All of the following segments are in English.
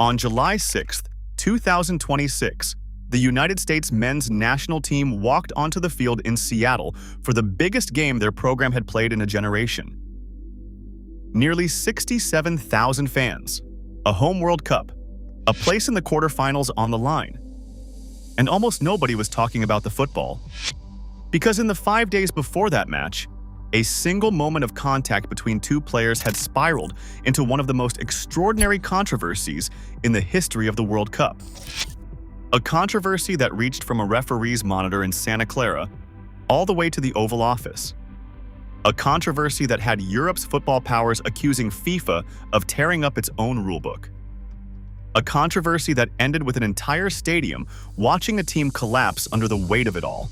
On July 6, 2026, the United States men's national team walked onto the field in Seattle for the biggest game their program had played in a generation. Nearly 67,000 fans, a home World Cup, a place in the quarterfinals on the line. And almost nobody was talking about the football. Because in the 5 days before that match, a single moment of contact between two players had spiraled into one of the most extraordinary controversies in the history of the World Cup. A controversy that reached from a referee's monitor in Santa Clara all the way to the Oval Office. A controversy that had Europe's football powers accusing FIFA of tearing up its own rulebook. A controversy that ended with an entire stadium watching a team collapse under the weight of it all.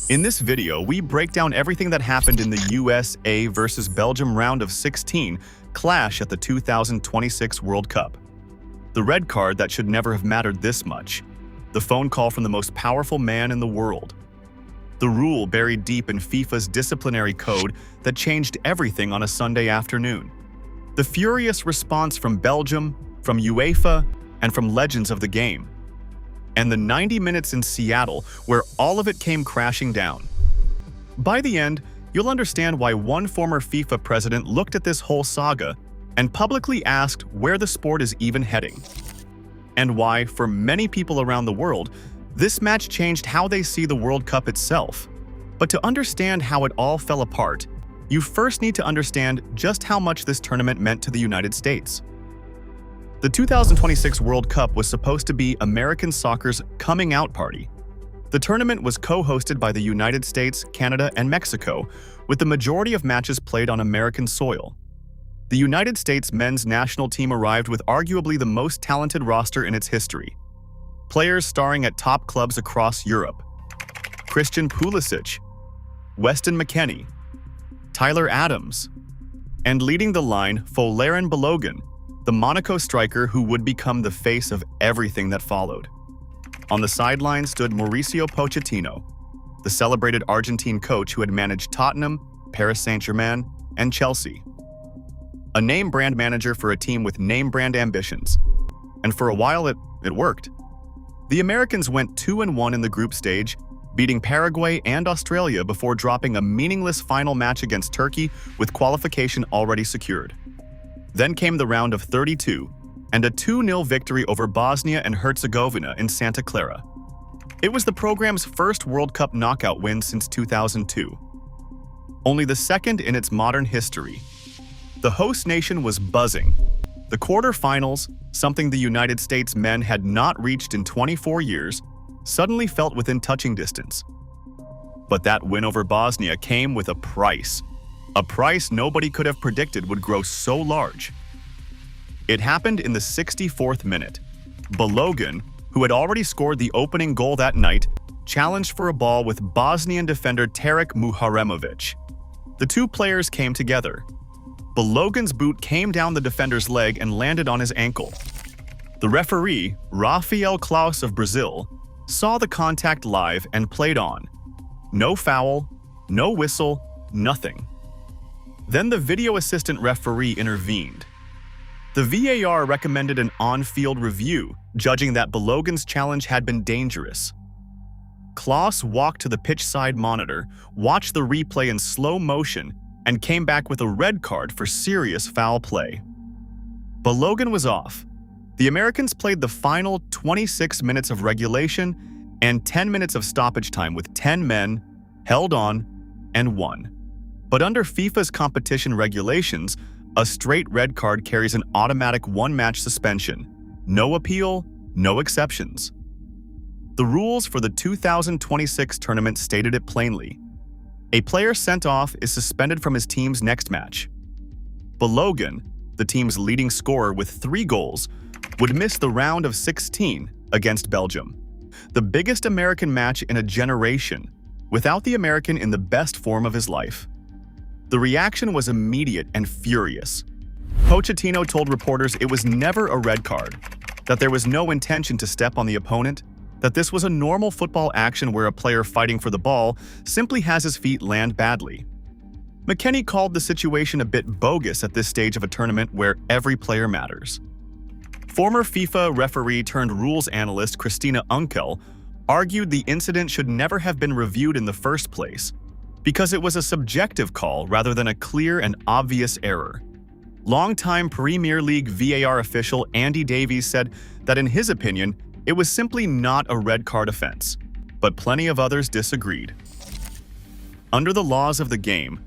In this video, we break down everything that happened in the USA versus Belgium round of 16 clash at the 2026 World Cup. The red card that should never have mattered this much. The phone call from the most powerful man in the world. The rule buried deep in FIFA's disciplinary code that changed everything on a Sunday afternoon. The furious response from Belgium, from UEFA, and from legends of the game. And the 90 minutes in Seattle where all of it came crashing down. By the end, you'll understand why one former FIFA president looked at this whole saga and publicly asked where the sport is even heading. And why, for many people around the world, this match changed how they see the World Cup itself. But to understand how it all fell apart, you first need to understand just how much this tournament meant to the United States. The 2026 World Cup was supposed to be American soccer's coming out party. The tournament was co-hosted by the United States, Canada, and Mexico, with the majority of matches played on American soil. The United States men's national team arrived with arguably the most talented roster in its history. Players starring at top clubs across Europe. Christian Pulisic, Weston McKennie, Tyler Adams, and leading the line, Folarin Balogun, the Monaco striker who would become the face of everything that followed. On the sidelines stood Mauricio Pochettino, the celebrated Argentine coach who had managed Tottenham, Paris Saint-Germain, and Chelsea. A name-brand manager for a team with name-brand ambitions. And for a while, it worked. The Americans went 2-1 in the group stage, beating Paraguay and Australia before dropping a meaningless final match against Turkey with qualification already secured. Then came the round of 32 and a 2-0 victory over Bosnia and Herzegovina in Santa Clara. It was the program's first World Cup knockout win since 2002. Only the second in its modern history. The host nation was buzzing. The quarterfinals, something the United States men had not reached in 24 years, suddenly felt within touching distance. But that win over Bosnia came with a price. A price nobody could have predicted would grow so large. It happened in the 64th minute. Balogun, who had already scored the opening goal that night, challenged for a ball with Bosnian defender Tarik Muharemovic. The two players came together. Balogun's boot came down the defender's leg and landed on his ankle. The referee, Rafael Claus of Brazil, saw the contact live and played on. No foul, no whistle, nothing. Then the video assistant referee intervened. The VAR recommended an on-field review, judging that Balogun's challenge had been dangerous. Claus walked to the pitch-side monitor, watched the replay in slow motion, and came back with a red card for serious foul play. Balogun was off. The Americans played the final 26 minutes of regulation and 10 minutes of stoppage time with 10 men, held on, and won. But under FIFA's competition regulations, a straight red card carries an automatic one-match suspension. No appeal, no exceptions. The rules for the 2026 tournament stated it plainly. A player sent off is suspended from his team's next match. Balogun, the team's leading scorer with 3 goals, would miss the round of 16 against Belgium. The biggest American match in a generation, without the American in the best form of his life. The reaction was immediate and furious. Pochettino told reporters it was never a red card, that there was no intention to step on the opponent, that this was a normal football action where a player fighting for the ball simply has his feet land badly. McKennie called the situation a bit bogus at this stage of a tournament where every player matters. Former FIFA referee turned rules analyst Christina Unkel argued the incident should never have been reviewed in the first place because it was a subjective call rather than a clear and obvious error. Longtime Premier League VAR official Andy Davies said that in his opinion, it was simply not a red card offense, but plenty of others disagreed. Under the laws of the game,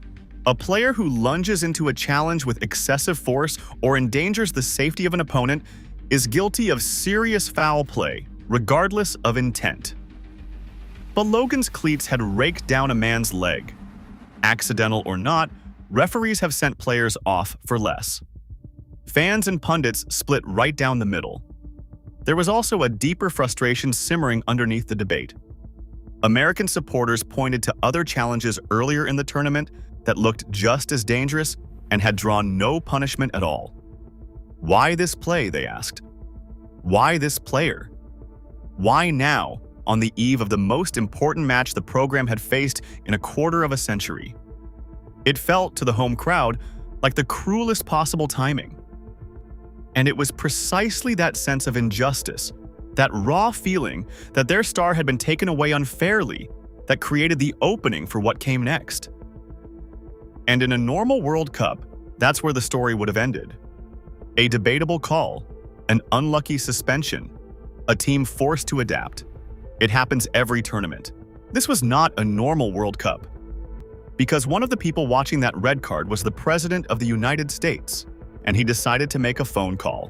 a player who lunges into a challenge with excessive force or endangers the safety of an opponent is guilty of serious foul play, regardless of intent. Balogun's cleats had raked down a man's leg. Accidental or not, referees have sent players off for less. Fans and pundits split right down the middle. There was also a deeper frustration simmering underneath the debate. American supporters pointed to other challenges earlier in the tournament that looked just as dangerous and had drawn no punishment at all. Why this play, they asked. Why this player? Why now, on the eve of the most important match the program had faced in a quarter of a century? It felt, to the home crowd, like the cruelest possible timing. And it was precisely that sense of injustice, that raw feeling that their star had been taken away unfairly, that created the opening for what came next. And in a normal World Cup, that's where the story would have ended. A debatable call, an unlucky suspension, a team forced to adapt. It happens every tournament. This was not a normal World Cup, because one of the people watching that red card was the President of the United States, and he decided to make a phone call.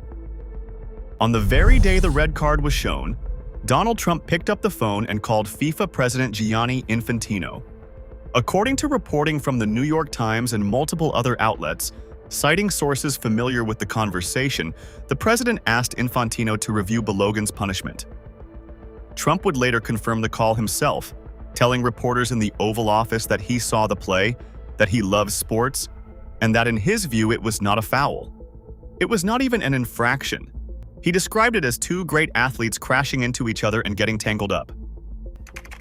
On the very day the red card was shown, Donald Trump picked up the phone and called FIFA President Gianni Infantino. According to reporting from the New York Times and multiple other outlets, citing sources familiar with the conversation, the president asked Infantino to review Balogun's punishment. Trump would later confirm the call himself, telling reporters in the Oval Office that he saw the play, that he loves sports, and that in his view it was not a foul. It was not even an infraction. He described it as two great athletes crashing into each other and getting tangled up.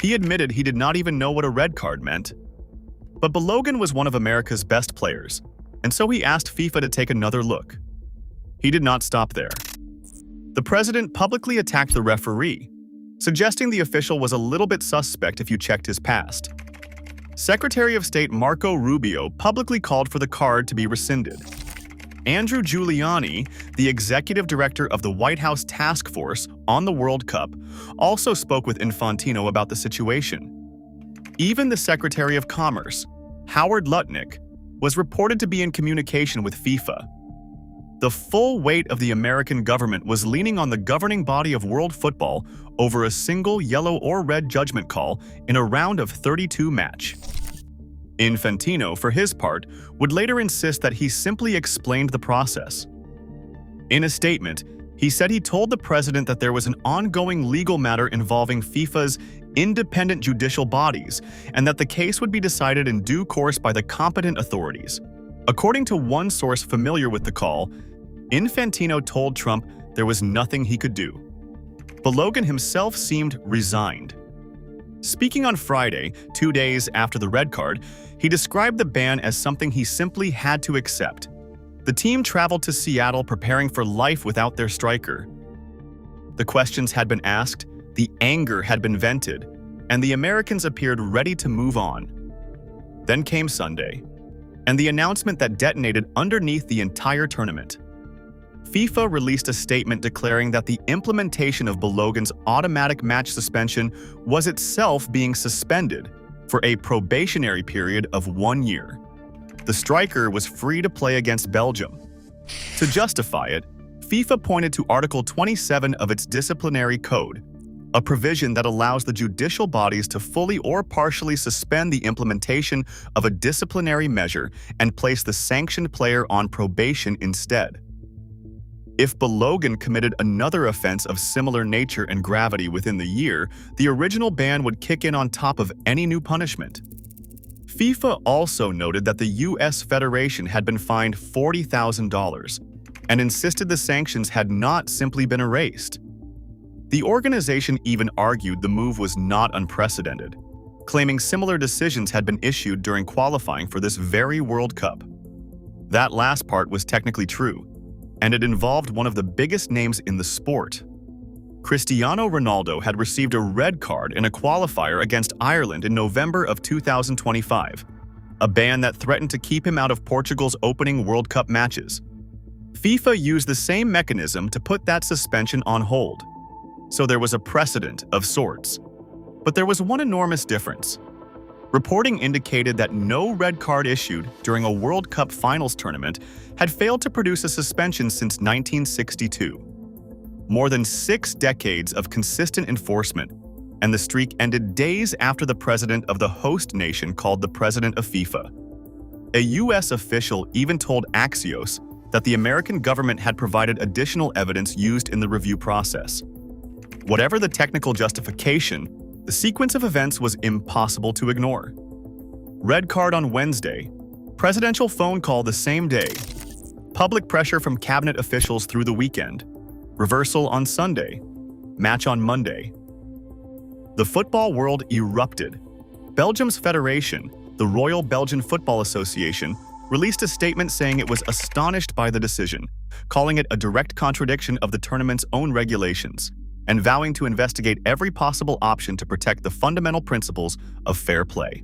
He admitted he did not even know what a red card meant. But Balogun was one of America's best players, and so he asked FIFA to take another look. He did not stop there. The president publicly attacked the referee, suggesting the official was a little bit suspect if you checked his past. Secretary of State Marco Rubio publicly called for the card to be rescinded. Andrew Giuliani, the executive director of the White House Task Force on the World Cup, also spoke with Infantino about the situation. Even the Secretary of Commerce, Howard Lutnick, was reported to be in communication with FIFA. The full weight of the American government was leaning on the governing body of world football over a single yellow or red judgment call in a round of 32 match. Infantino, for his part, would later insist that he simply explained the process. In a statement, he said he told the president that there was an ongoing legal matter involving FIFA's independent judicial bodies and that the case would be decided in due course by the competent authorities. According to one source familiar with the call, Infantino told Trump there was nothing he could do. Balogun himself seemed resigned. Speaking on Friday, 2 days after the red card, he described the ban as something he simply had to accept. The team traveled to Seattle preparing for life without their striker. The questions had been asked, the anger had been vented, and the Americans appeared ready to move on. Then came Sunday, and the announcement that detonated underneath the entire tournament. FIFA released a statement declaring that the implementation of Balogun's automatic match suspension was itself being suspended for a probationary period of 1 year. The striker was free to play against Belgium. To justify it, FIFA pointed to Article 27 of its disciplinary code, a provision that allows the judicial bodies to fully or partially suspend the implementation of a disciplinary measure and place the sanctioned player on probation instead. If Balogun committed another offense of similar nature and gravity within the year, the original ban would kick in on top of any new punishment. FIFA also noted that the U.S. Federation had been fined $40,000 and insisted the sanctions had not simply been erased. The organization even argued the move was not unprecedented, claiming similar decisions had been issued during qualifying for this very World Cup. That last part was technically true. and it involved one of the biggest names in the sport. Cristiano Ronaldo had received a red card in a qualifier against Ireland in November of 2025, a ban that threatened to keep him out of Portugal's opening World Cup matches. FIFA used the same mechanism to put that suspension on hold, so there was a precedent of sorts. But there was one enormous difference. Reporting indicated that no red card issued during a World Cup finals tournament had failed to produce a suspension since 1962. More than 6 decades of consistent enforcement, and the streak ended days after the president of the host nation called the president of FIFA. A U.S. official even told Axios that the American government had provided additional evidence used in the review process. Whatever the technical justification, the sequence of events was impossible to ignore. Red card on Wednesday, presidential phone call the same day, public pressure from cabinet officials through the weekend, reversal on Sunday, match on Monday. The football world erupted. Belgium's federation, the Royal Belgian Football Association, released a statement saying it was astonished by the decision, calling it a direct contradiction of the tournament's own regulations, and vowing to investigate every possible option to protect the fundamental principles of fair play.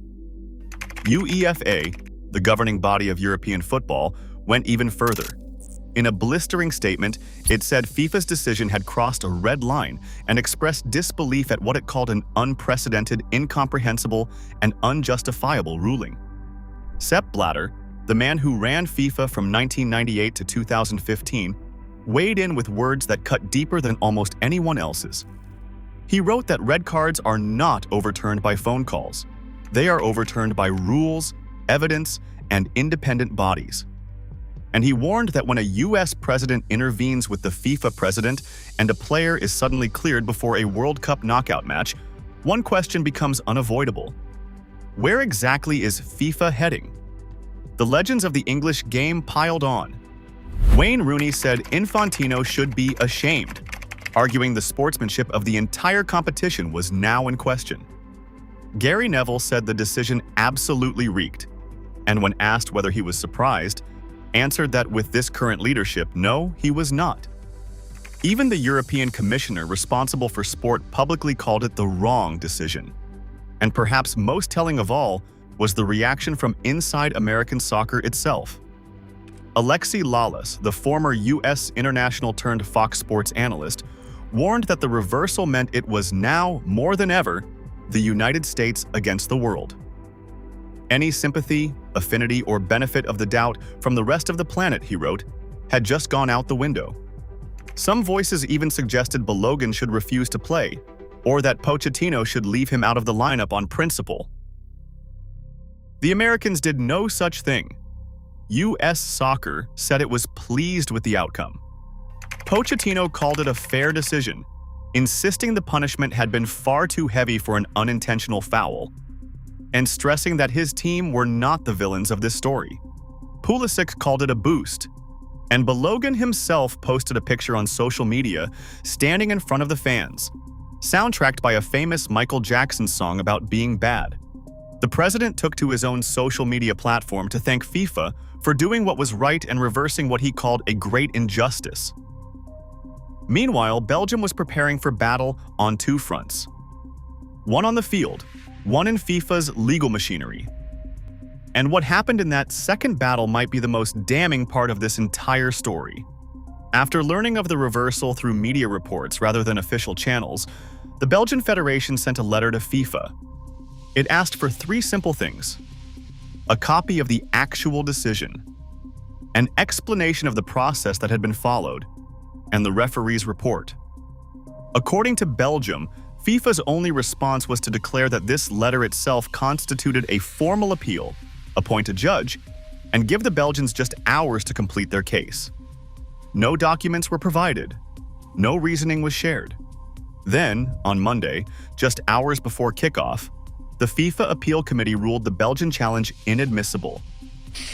UEFA, the governing body of European football, went even further. In a blistering statement, it said FIFA's decision had crossed a red line and expressed disbelief at what it called an unprecedented, incomprehensible, and unjustifiable ruling. Sepp Blatter, the man who ran FIFA from 1998 to 2015, weighed in with words that cut deeper than almost anyone else's. He wrote that red cards are not overturned by phone calls. They are overturned by rules, evidence, and independent bodies. And he warned that when a U.S. president intervenes with the FIFA president and a player is suddenly cleared before a World Cup knockout match, one question becomes unavoidable. Where exactly is FIFA heading? The legends of the English game piled on. Wayne Rooney said Infantino should be ashamed, arguing the sportsmanship of the entire competition was now in question. Gary Neville said the decision absolutely reeked, and when asked whether he was surprised, answered that with this current leadership, no, he was not. Even the European Commissioner responsible for sport publicly called it the wrong decision. And perhaps most telling of all was the reaction from inside American soccer itself. Alexi Lalas, the former U.S. international-turned-Fox Sports analyst, warned that the reversal meant it was now, more than ever, the United States against the world. Any sympathy, affinity, or benefit of the doubt from the rest of the planet, he wrote, had just gone out the window. Some voices even suggested Balogun should refuse to play, or that Pochettino should leave him out of the lineup on principle. The Americans did no such thing. U.S. Soccer said it was pleased with the outcome. Pochettino called it a fair decision, insisting the punishment had been far too heavy for an unintentional foul, and stressing that his team were not the villains of this story. Pulisic called it a boost, and Balogun himself posted a picture on social media standing in front of the fans, soundtracked by a famous Michael Jackson song about being bad. The president took to his own social media platform to thank FIFA for doing what was right and reversing what he called a great injustice. Meanwhile, Belgium was preparing for battle on 2 fronts. One on the field, one in FIFA's legal machinery. And what happened in that second battle might be the most damning part of this entire story. After learning of the reversal through media reports rather than official channels, the Belgian Federation sent a letter to FIFA. It asked for 3 simple things: a copy of the actual decision, an explanation of the process that had been followed, and the referee's report. According to Belgium, FIFA's only response was to declare that this letter itself constituted a formal appeal, appoint a judge, and give the Belgians just hours to complete their case. No documents were provided. No reasoning was shared. Then, on Monday, just hours before kickoff, the FIFA Appeal Committee ruled the Belgian challenge inadmissible.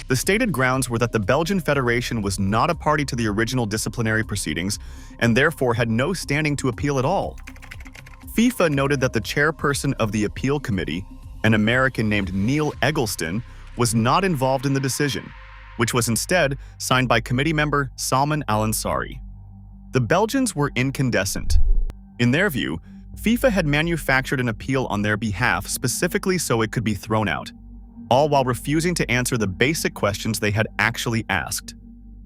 The stated grounds were that the Belgian Federation was not a party to the original disciplinary proceedings and therefore had no standing to appeal at all. FIFA noted that the chairperson of the appeal committee, an American named Neil Eggleston, was not involved in the decision, which was instead signed by committee member Salman Al-Ansari. The Belgians were incandescent. In their view, FIFA had manufactured an appeal on their behalf specifically so it could be thrown out, all while refusing to answer the basic questions they had actually asked.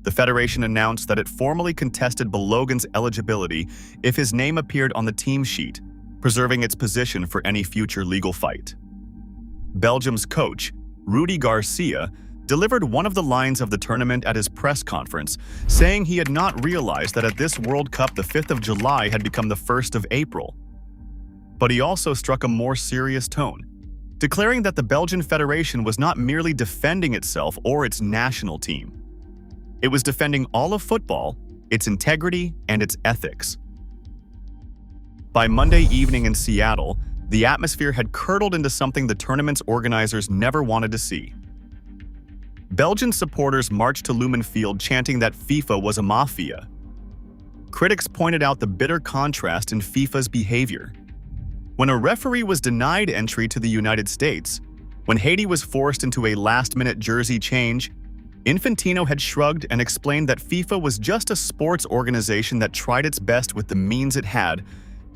The federation announced that it formally contested Balogun's eligibility if his name appeared on the team sheet, preserving its position for any future legal fight. Belgium's coach, Rudi Garcia, delivered one of the lines of the tournament at his press conference, saying he had not realized that at this World Cup the 5th of July had become the 1st of April. But he also struck a more serious tone, declaring that the Belgian Federation was not merely defending itself or its national team. It was defending all of football, its integrity, and its ethics. By Monday evening in Seattle, the atmosphere had curdled into something the tournament's organizers never wanted to see. Belgian supporters marched to Lumen Field chanting that FIFA was a mafia. Critics pointed out the bitter contrast in FIFA's behavior. When a referee was denied entry to the United States, when Haiti was forced into a last-minute jersey change, Infantino had shrugged and explained that FIFA was just a sports organization that tried its best with the means it had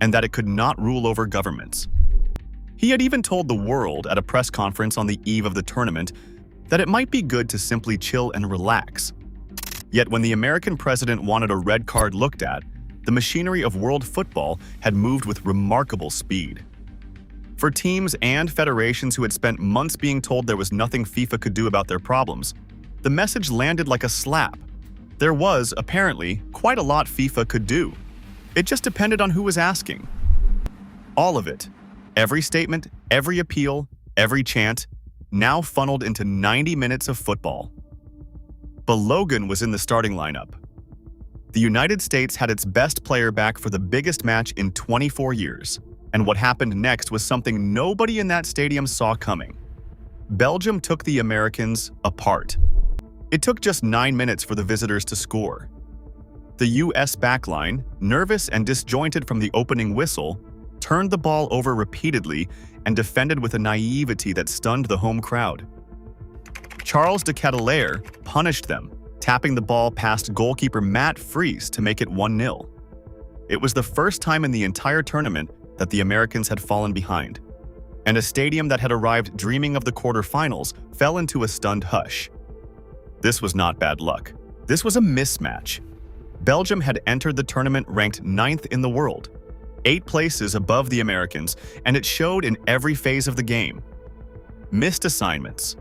and that it could not rule over governments. He had even told the world at a press conference on the eve of the tournament that it might be good to simply chill and relax. Yet when the American president wanted a red card looked at, the machinery of world football had moved with remarkable speed. For teams and federations who had spent months being told there was nothing FIFA could do about their problems, the message landed like a slap. There was, apparently, quite a lot FIFA could do. It just depended on who was asking. All of it, every statement, every appeal, every chant, now funneled into 90 minutes of football. Balogun was in the starting lineup. The United States had its best player back for the biggest match in 24 years, and what happened next was something nobody in that stadium saw coming. Belgium took the Americans apart. It took just 9 minutes for the visitors to score. The U.S. backline, nervous and disjointed from the opening whistle, turned the ball over repeatedly and defended with a naivety that stunned the home crowd. Charles de Ketelaere punished them, tapping the ball past goalkeeper Matt Fries to make it 1-0. It was the first time in the entire tournament that the Americans had fallen behind, and a stadium that had arrived dreaming of the quarterfinals fell into a stunned hush. This was not bad luck. This was a mismatch. Belgium had entered the tournament ranked 9th in the world, 8 places above the Americans, and it showed in every phase of the game. Missed assignments.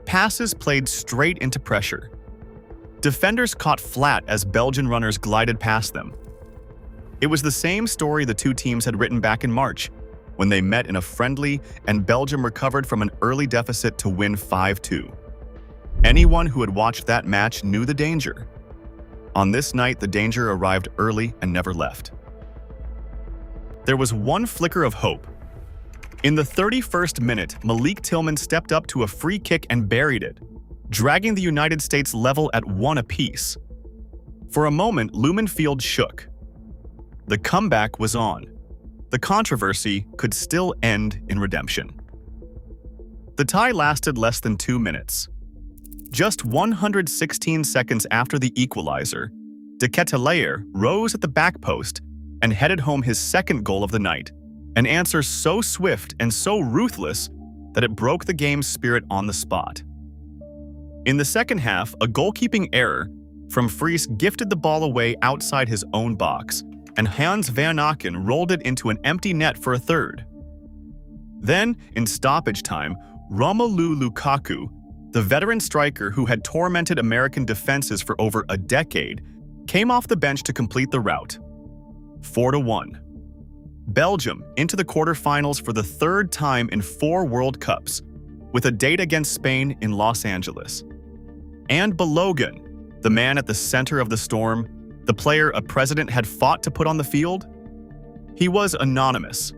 Passes played straight into pressure. Defenders caught flat as Belgian runners glided past them. It was the same story the two teams had written back in March, when they met in a friendly and Belgium recovered from an early deficit to win 5-2. Anyone who had watched that match knew the danger. On this night, the danger arrived early and never left. There was one flicker of hope. In the 31st minute, Malik Tillman stepped up to a free kick and buried it, dragging the United States level at 1 apiece. For a moment, Lumen Field shook. The comeback was on. The controversy could still end in redemption. The tie lasted less than 2 minutes. Just 116 seconds after the equalizer, de Ketelaere rose at the back post and headed home his second goal of the night, an answer so swift and so ruthless that it broke the game's spirit on the spot. In the second half, a goalkeeping error from Fries gifted the ball away outside his own box, and Hans van Aken rolled it into an empty net for a third. Then, in stoppage time, Romelu Lukaku, the veteran striker who had tormented American defenses for over a decade, came off the bench to complete the rout. 4-1. Belgium into the quarterfinals for the third time in 4 World Cups, with a date against Spain in Los Angeles. And Balogun, the man at the center of the storm, the player a president had fought to put on the field? He was anonymous,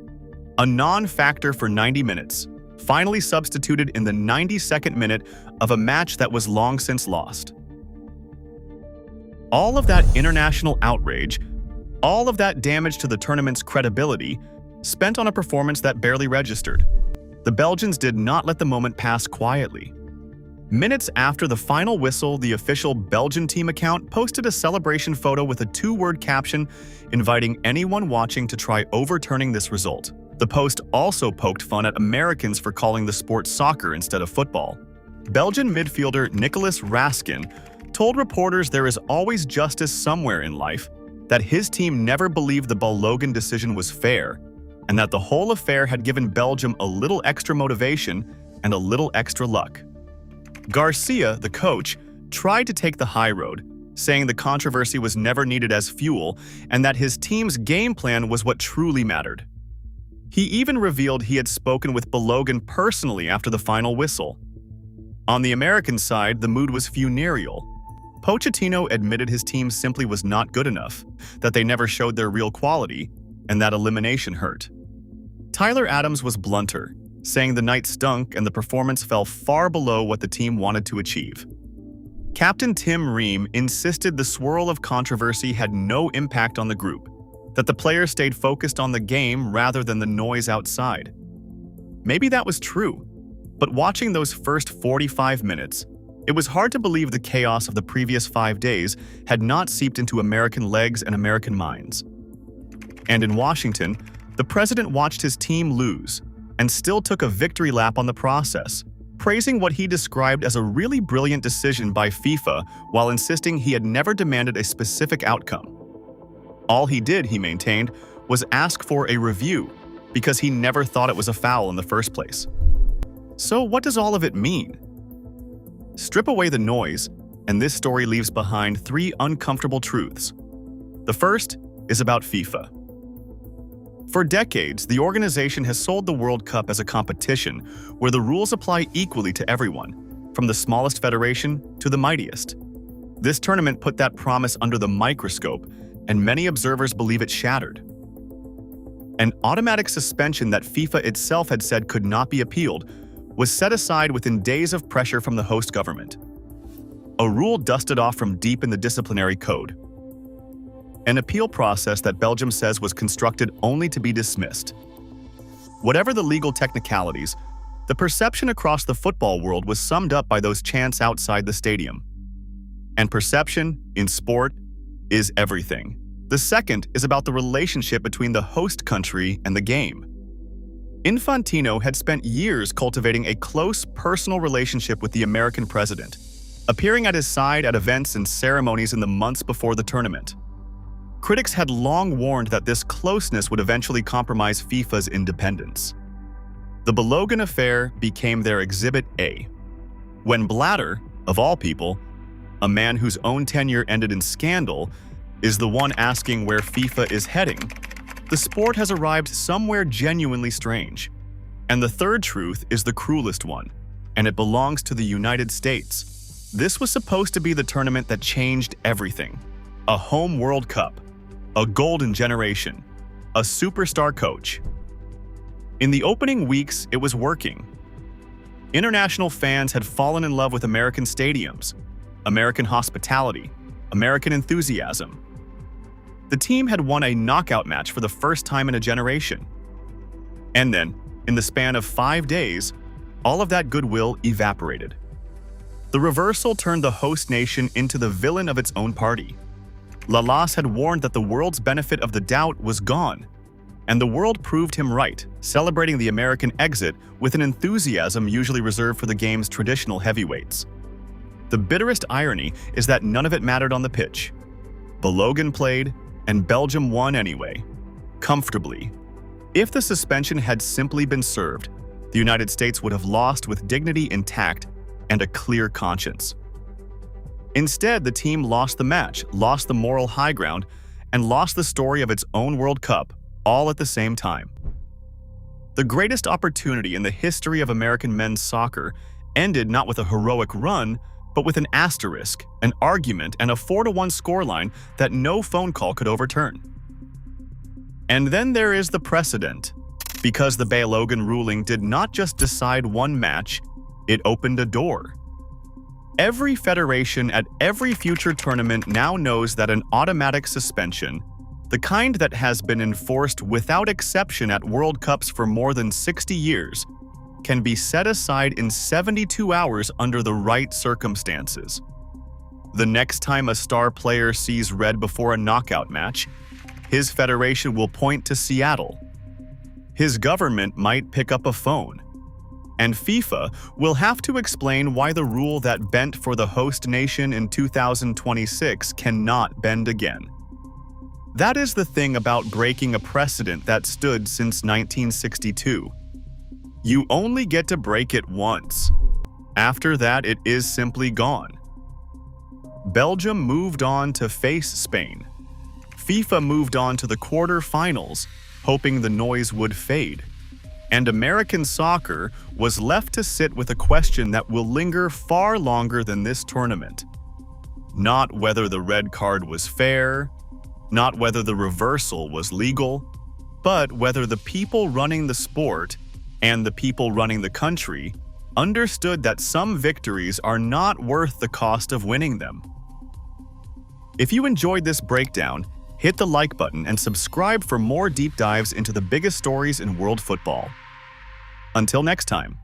a non-factor for 90 minutes, finally substituted in the 92nd minute of a match that was long since lost. All of that international outrage, all of that damage to the tournament's credibility, spent on a performance that barely registered. The Belgians did not let the moment pass quietly. Minutes after the final whistle, the official Belgian team account posted a celebration photo with a two-word caption inviting anyone watching to try overturning this result. The post also poked fun at Americans for calling the sport soccer instead of football. Belgian midfielder Nicolas Raskin told reporters there is always justice somewhere in life, that his team never believed the Balogun decision was fair, and that the whole affair had given Belgium a little extra motivation and a little extra luck. Garcia, the coach, tried to take the high road, saying the controversy was never needed as fuel and that his team's game plan was what truly mattered. He even revealed he had spoken with Balogun personally after the final whistle. On the American side, the mood was funereal. Pochettino admitted his team simply was not good enough, that they never showed their real quality, and that elimination hurt. Tyler Adams was blunter, saying the night stunk and the performance fell far below what the team wanted to achieve. Captain Tim Ream insisted the swirl of controversy had no impact on the group, that the players stayed focused on the game rather than the noise outside. Maybe that was true, but watching those first 45 minutes, it was hard to believe the chaos of the previous 5 days had not seeped into American legs and American minds. And in Washington, the president watched his team lose and still took a victory lap on the process, praising what he described as a really brilliant decision by FIFA while insisting he had never demanded a specific outcome. All he did, he maintained, was ask for a review because he never thought it was a foul in the first place. So what does all of it mean? Strip away the noise, and this story leaves behind 3 uncomfortable truths. The first is about FIFA. For decades, the organization has sold the World Cup as a competition where the rules apply equally to everyone, from the smallest federation to the mightiest. This tournament put that promise under the microscope, and many observers believe it shattered. An automatic suspension that FIFA itself had said could not be appealed was set aside within days of pressure from the host government. A rule dusted off from deep in the disciplinary code. An appeal process that Belgium says was constructed only to be dismissed. Whatever the legal technicalities, the perception across the football world was summed up by those chants outside the stadium. And perception, in sport, is everything. The second is about the relationship between the host country and the game. Infantino had spent years cultivating a close personal relationship with the American president, appearing at his side at events and ceremonies in the months before the tournament. Critics had long warned that this closeness would eventually compromise FIFA's independence. The Balogun affair became their Exhibit A. When Blatter, of all people, a man whose own tenure ended in scandal, is the one asking where FIFA is heading, the sport has arrived somewhere genuinely strange. And the third truth is the cruelest one, and it belongs to the United States. This was supposed to be the tournament that changed everything. A home World Cup, a golden generation, a superstar coach. In the opening weeks, it was working. International fans had fallen in love with American stadiums, American hospitality, American enthusiasm. The team had won a knockout match for the first time in a generation. And then, in the span of 5 days, all of that goodwill evaporated. The reversal turned the host nation into the villain of its own party. Lalas had warned that the world's benefit of the doubt was gone, and the world proved him right, celebrating the American exit with an enthusiasm usually reserved for the game's traditional heavyweights. The bitterest irony is that none of it mattered on the pitch. Balogun played, and Belgium won anyway, comfortably. If the suspension had simply been served, the United States would have lost with dignity intact and a clear conscience. Instead, the team lost the match, lost the moral high ground, and lost the story of its own World Cup, all at the same time. The greatest opportunity in the history of American men's soccer ended not with a heroic run, but with an asterisk, an argument, and a 4-1 scoreline that no phone call could overturn. And then there is the precedent. Because the Balogun ruling did not just decide one match, it opened a door. Every federation at every future tournament now knows that an automatic suspension, the kind that has been enforced without exception at World Cups for more than 60 years, can be set aside in 72 hours under the right circumstances. The next time a star player sees red before a knockout match, his federation will point to Seattle. His government might pick up a phone. And FIFA will have to explain why the rule that bent for the host nation in 2026 cannot bend again. That is the thing about breaking a precedent that stood since 1962. You only get to break it once. After that, it is simply gone. Belgium moved on to face Spain. FIFA moved on to the quarter-finals, hoping the noise would fade. And American soccer was left to sit with a question that will linger far longer than this tournament. Not whether the red card was fair, not whether the reversal was legal, but whether the people running the sport and the people running the country understood that some victories are not worth the cost of winning them. If you enjoyed this breakdown, hit the like button and subscribe for more deep dives into the biggest stories in world football. Until next time.